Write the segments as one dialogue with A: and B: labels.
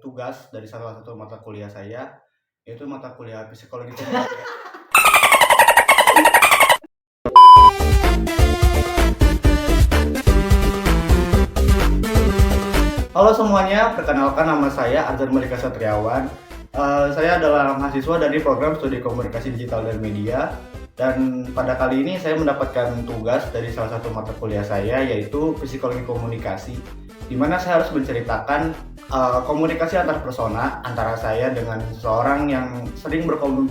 A: tugas dari salah satu mata kuliah saya, yaitu mata kuliah psikologi komunikasi. Halo semuanya, perkenalkan nama saya Arzan Malika Satriawan. Saya adalah mahasiswa dari program studi komunikasi digital dan media. Dan pada kali ini saya mendapatkan tugas dari salah satu mata kuliah saya, yaitu psikologi komunikasi, di mana saya harus menceritakan komunikasi antar persona antara saya dengan seseorang yang sering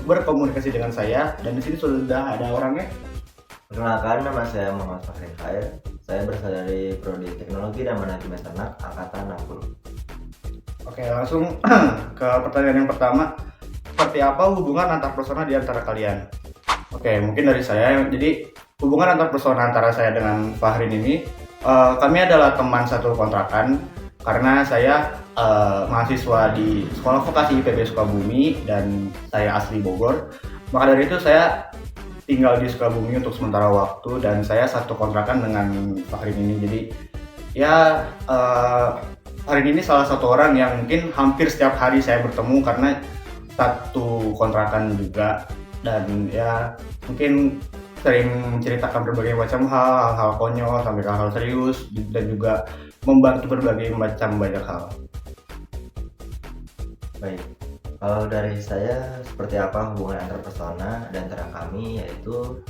A: berkomunikasi dengan saya. Dan di sini sudah ada orangnya.
B: Perkenalkan, nama saya Muhammad Fakhril Khair. Saya berasal dari Prodi Teknologi dan Manajemen Ternak angkatan 60.
A: Oke, langsung ke pertanyaan yang pertama. Seperti apa hubungan antar persona di antara kalian? Oke, mungkin dari saya. Jadi hubungan antar persona antara saya dengan Fahrin ini, kami adalah teman satu kontrakan karena saya mahasiswa di Sekolah Vokasi IPB Sukabumi dan saya asli Bogor. Maka dari itu saya tinggal di Sukabumi untuk sementara waktu dan saya satu kontrakan dengan Fahrin ini. Jadi ya Fahrin ini salah satu orang yang mungkin hampir setiap hari saya bertemu karena satu kontrakan juga, dan ya mungkin sering menceritakan berbagai macam hal konyol sampai hal serius, dan juga membantu berbagai macam banyak hal.
B: Baik, kalau dari saya seperti apa hubungan antar persona dan antara kami, yaitu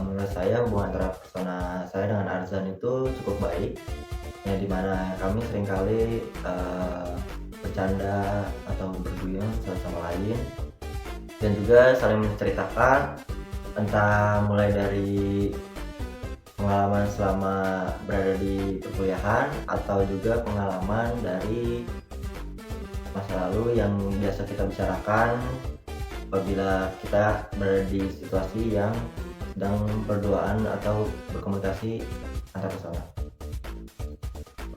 B: menurut saya hubungan antara persona saya dengan Arzan itu cukup baik, yang dimana kami seringkali bercanda atau berguyon satu sama lain, dan juga saling menceritakan entah mulai dari pengalaman selama berada di perkuliahan atau juga pengalaman dari masa lalu yang biasa kita bicarakan apabila kita berada di situasi yang sedang berduaan atau berkomunikasi antar persona.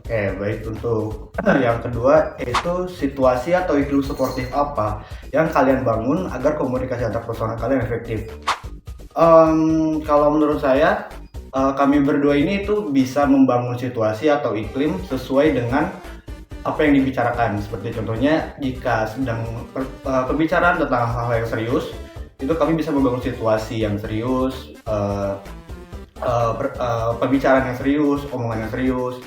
A: Oke, baik. Untuk yang kedua, yaitu situasi atau iklim suportif apa yang kalian bangun agar komunikasi antar persona kalian efektif? Kalau menurut saya, kami berdua ini itu bisa membangun situasi atau iklim sesuai dengan apa yang dibicarakan. Seperti contohnya, jika sedang pembicaraan tentang hal-hal yang serius, itu kami bisa membangun situasi yang serius, pembicaraan yang serius, omongan yang serius.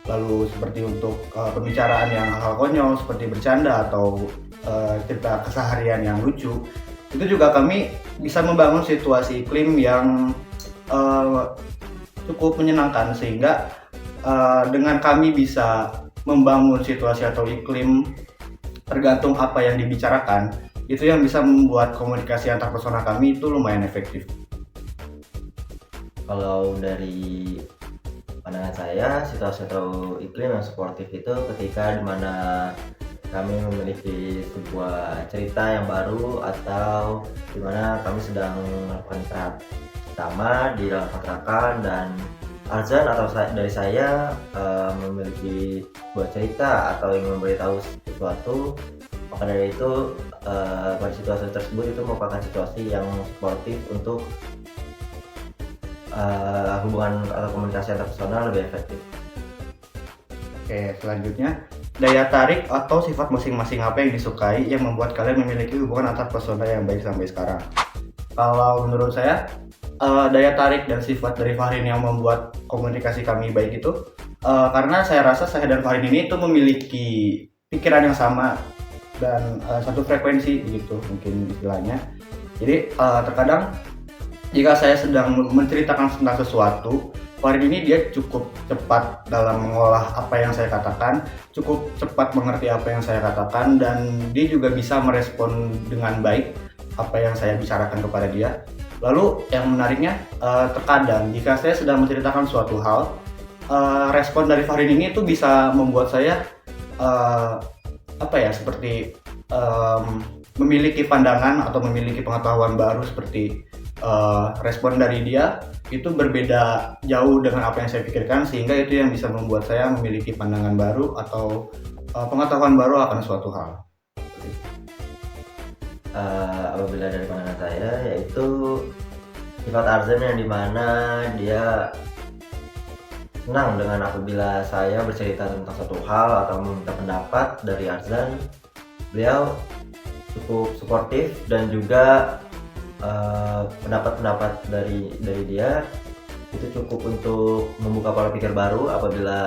A: Lalu seperti untuk pembicaraan yang hal konyol seperti bercanda atau cerita keseharian yang lucu, itu juga kami bisa membangun situasi iklim yang cukup menyenangkan, sehingga dengan kami bisa membangun situasi atau iklim tergantung apa yang dibicarakan, itu yang bisa membuat komunikasi antar persona kami itu lumayan efektif.
B: Kalau dari pandangan saya, situasi atau iklim yang suportif itu ketika dimana kami memiliki sebuah cerita yang baru atau dimana kami sedang melakukan istirahat pertama di dalam kontrakan dan Arzan atau dari saya memiliki sebuah cerita atau ingin memberitahu sesuatu, maka dari itu pada situasi tersebut itu merupakan situasi yang suportif untuk hubungan atau komunikasi antar persona lebih efektif.
A: Oke, selanjutnya, daya tarik atau sifat masing-masing apa yang disukai yang membuat kalian memiliki hubungan antar persona yang baik sampai sekarang? Kalau menurut saya, daya tarik dan sifat dari Fahrin yang membuat komunikasi kami baik itu karena saya rasa saya dan Fahrin ini itu memiliki pikiran yang sama dan satu frekuensi begitu mungkin istilahnya. Jadi terkadang jika saya sedang menceritakan tentang sesuatu, Fahrin ini dia cukup cepat dalam mengolah apa yang saya katakan, cukup cepat mengerti apa yang saya katakan, dan dia juga bisa merespon dengan baik apa yang saya bicarakan kepada dia. Lalu yang menariknya, terkadang jika saya sedang menceritakan suatu hal, respon dari Fahrin ini tuh bisa membuat saya seperti memiliki pandangan atau memiliki pengetahuan baru, seperti respon dari dia itu berbeda jauh dengan apa yang saya pikirkan, sehingga itu yang bisa membuat saya memiliki pandangan baru atau pengetahuan baru akan suatu hal.
B: Apabila dari pandangan saya, yaitu sifat Arzan yang dimana dia senang dengan apabila saya bercerita tentang suatu hal atau meminta pendapat dari Arzan. Beliau cukup suportif dan juga pendapat-pendapat dari dia itu cukup untuk membuka pola pikir baru apabila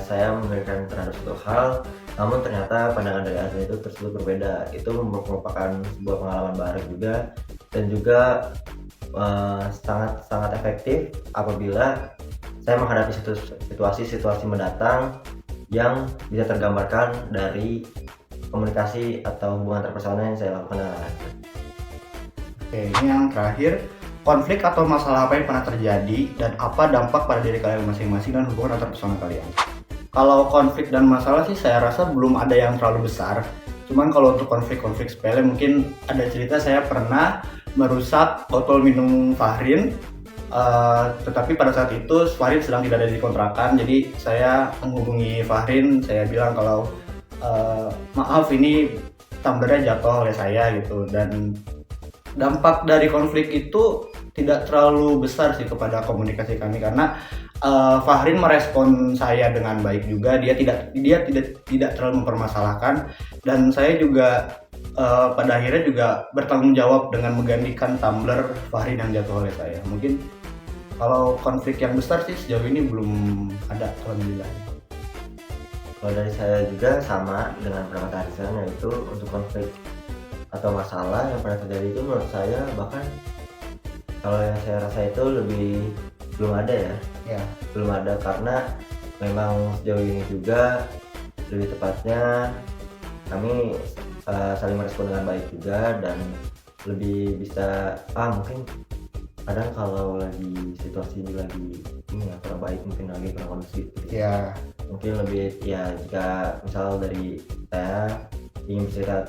B: saya memberikan terhadap suatu hal, namun ternyata pandangan dari Arzan itu tersebut berbeda. Itu merupakan sebuah pengalaman baru juga, dan juga sangat efektif apabila saya menghadapi situasi-situasi mendatang yang bisa tergambarkan dari komunikasi atau hubungan interpersonal yang saya lakukan dengan Arzan.
A: Oke, ini yang terakhir, konflik atau masalah apa yang pernah terjadi dan apa dampak pada diri kalian masing-masing dan hubungan antar personal kalian? Kalau konflik dan masalah sih saya rasa belum ada yang terlalu besar. Cuman kalau untuk konflik-konflik sepele mungkin ada cerita saya pernah merusak botol minum Fahrin. Tetapi pada saat itu Fahrin sedang tidak ada di kontrakan, jadi saya menghubungi Fahrin, saya bilang kalau maaf ini tumblernya jatuh oleh saya gitu, dan dampak dari konflik itu tidak terlalu besar sih kepada komunikasi kami karena Fahrin merespon saya dengan baik juga, dia tidak terlalu mempermasalahkan, dan saya juga pada akhirnya juga bertanggung jawab dengan menggantikan tumbler Fahrin yang jatuh oleh saya. Mungkin kalau konflik yang besar sih sejauh ini belum ada, alhamdulillah.
B: Kalau dari saya juga sama dengan pendapat Arzan, yaitu untuk konflik atau masalah yang pernah terjadi itu menurut saya, bahkan kalau yang saya rasa itu belum ada ya. Belum ada, karena memang sejauh ini juga lebih tepatnya kami saling merespon dengan baik juga, dan lebih bisa mungkin kadang kalau lagi situasi lagi ini ya kurang baik, mungkin lagi kurang kondusif gitu. Mungkin lebih ya, jika misal dari saya ingin bercerita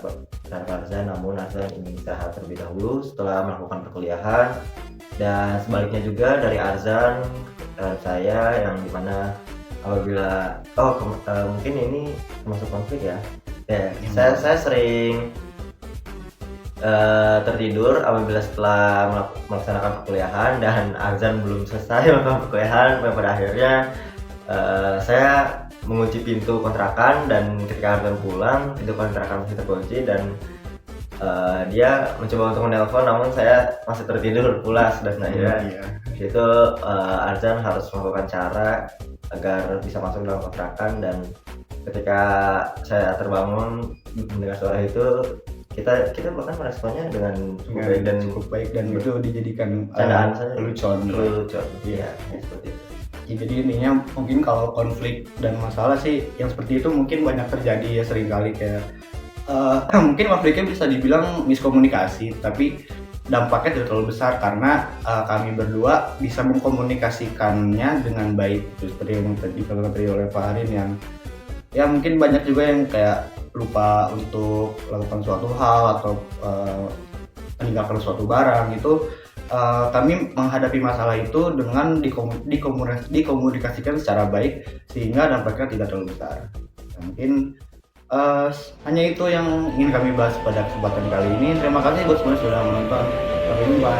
B: terhadap Arzan, namun Arzan ingin istirahat terlebih dahulu setelah melakukan perkuliahan, dan sebaliknya juga dari Arzan terhadap saya, yang dimana apabila mungkin ini termasuk konflik ya. Saya sering tertidur apabila setelah melaksanakan perkuliahan, dan Arzan belum selesai melakukan perkuliahan. Pada akhirnya saya mengunci pintu kontrakan, dan ketika Arzan pulang pintu kontrakan masih terkunci, dan dia mencoba untuk menelpon, namun saya masih tertidur pulas, dan akhirnya itu Arzan harus melakukan cara agar bisa masuk dalam kontrakan. Dan ketika saya terbangun mendengar suara itu, kita bahkan meresponnya dengan cukup baik dan
A: itu dijadikan
B: candaan saja,
A: lelucon.
B: Iya, seperti itu.
A: Ya, jadi intinya mungkin kalau konflik dan masalah sih yang seperti itu mungkin banyak terjadi ya, seringkali kayak mungkin konfliknya bisa dibilang miskomunikasi, tapi dampaknya tidak terlalu besar karena kami berdua bisa mengkomunikasikannya dengan baik, seperti yang tadi dikatakan oleh Fahrin, yang ya mungkin banyak juga yang kayak lupa untuk melakukan suatu hal atau meninggalkan suatu barang. Itu kami menghadapi masalah itu dengan dikomunikasikan secara baik sehingga dampaknya tidak terlalu besar. Nah, mungkin hanya itu yang ingin kami bahas pada kesempatan kali ini. Terima kasih buat semua sudah menonton. Sampai jumpa.